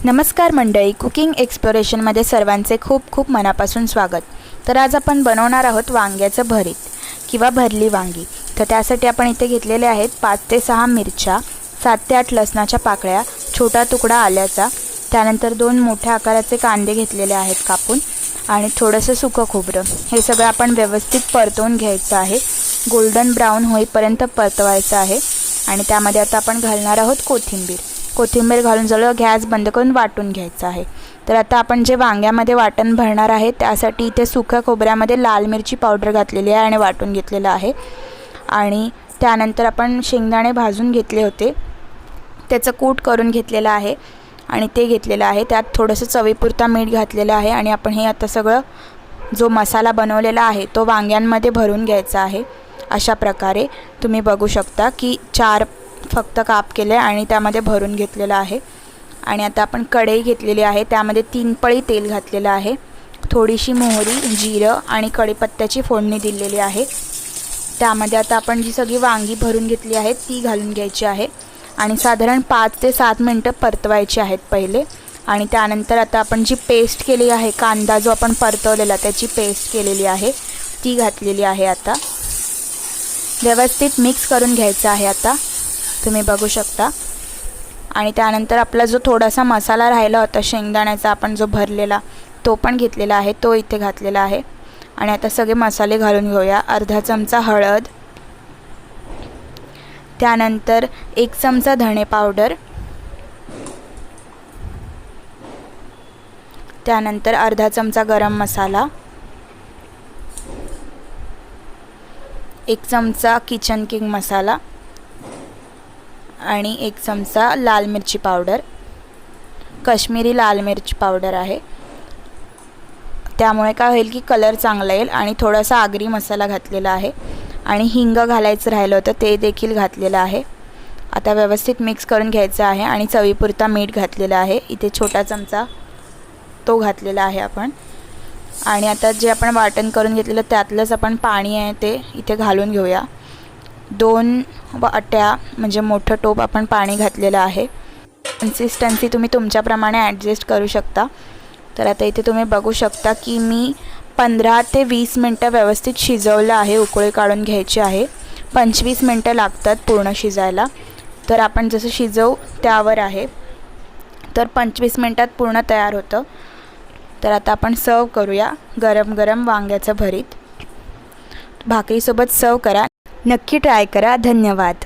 नमस्कार मंडळी, कुकिंग एक्सप्लोरेशनमध्ये सर्वांचे खूप खूप मनापासून स्वागत। तर आज आपण बनवणार आहोत वांग्याचं भरीत किंवा भरली वांगी। तर त्यासाठी आपण इथे घेतलेले आहेत 5 ते 6 मिरच्या, 7 ते 8 लसणाच्या पाकळ्या, छोटा तुकडा आल्याचा, त्यानंतर 2 मोठ्या आकाराचे कांदे घेतलेले आहेत कापून आणि थोडंसं सुकं खोबरं। हे सगळं आपण व्यवस्थित परतवून घ्यायचं आहे, गोल्डन ब्राउन होईपर्यंत परतवायचं आहे। आणि त्यामध्ये आता आपण घालणार आहोत कोथिंबीर घालून जवळ गॅस बंद करून वाटून घ्यायचं आहे। तर आता आपण जे वांग्यामध्ये वाटण भरणार आहे त्यासाठी इथे सुक्या खोबऱ्यामध्ये लाल मिरची पावडर घातलेली आहे आणि वाटून घेतलेलं आहे। आणि त्यानंतर आपण शेंगदाणे भाजून घेतले होते, त्याचं कूट करून घेतलेलं आहे आणि ते घेतलेलं आहे। त्यात थोडंसं चवीपुरता मीठ घातलेलं आहे आणि आपण हे आता सगळं जो मसाला बनवलेला आहे तो वांग्यांमध्ये भरून घ्यायचा आहे। अशा प्रकारे तुम्ही बघू शकता की 4 फक्त काप केले आणि त्यामध्ये भरून घेतलेलं आहे। आणि आता आपण कढई घेतलेली आहे, त्यामध्ये 3 पळी तेल घातलेलं आहे, थोडीशी मोहरी, जिरं आणि कढीपत्त्याची फोडणी दिलेली आहे। त्यामध्ये आता आपण जी सगळी वांगी भरून घेतली आहेत ती घालून घ्यायची आहे आणि साधारण 5 ते 7 मिनिटं परतवायची आहेत पहिले। आणि त्यानंतर आता आपण जी पेस्ट केली आहे, कांदा जो आपण परतवलेला त्याची पेस्ट केलेली आहे ती घातलेली आहे। आता व्यवस्थित मिक्स करून घ्यायचं आहे आता तुम्ही बघू शकता। आणि त्यानंतर आपला जो थोडासा मसाला राहिला होता शेंगदाण्याचा आपण जो भरलेला तो पण घेतलेला आहे, तो इथे घातलेला आहे। आणि आता सगळे मसाले घालून घेऊया। अर्धा चमचा हळद, त्यानंतर 1 चमचा धणे पावडर, त्यानंतर अर्धा चमचा गरम मसाला, 1 चमचा किचन किंग मसाला आणि 1 चमचा लाल मिरची पावडर, काश्मीरी लाल मिरची पावडर आहे, त्यामुळे काय होईल की कलर चांगला येईल। आणि थोडासा आगरी मसाला घातलेला आहे आणि हिंग घालायचं राहिलं होतं ते देखील घातलेलं आहे। आता व्यवस्थित मिक्स करून घ्यायचं आहे आणि चवीपुरता मीठ घातलेला आहे, इथे छोटा चमचा तो घातलेला आहे आपण। आणि आता जे आपण वाटण करून घेतलेलं त्यातलंच आपण पाणी आहे ते इथे घालून घेऊया। 2 वाट्या म्हणजे मोठं टोप आपण पाणी घातलेलं आहे। कन्सिस्टन्सी तुम्ही तुमच्याप्रमाणे ॲडजस्ट करू शकता। तर आता इथे तुम्ही बघू शकता की मी 15 ते 20 मिनटं व्यवस्थित शिजवलं आहे, उकळी काढून घ्यायची आहे। 25 मिनटं लागतात पूर्ण शिजायला, तर आपण जसं शिजवू त्यावर आहे। तर 25 मिनटात पूर्ण तयार होतं। तर आता आपण सर्व करूया गरम गरम वांग्याचं भरीत। भाकरीसोबत सर्व करा, नक्की ट्राय करा। धन्यवाद।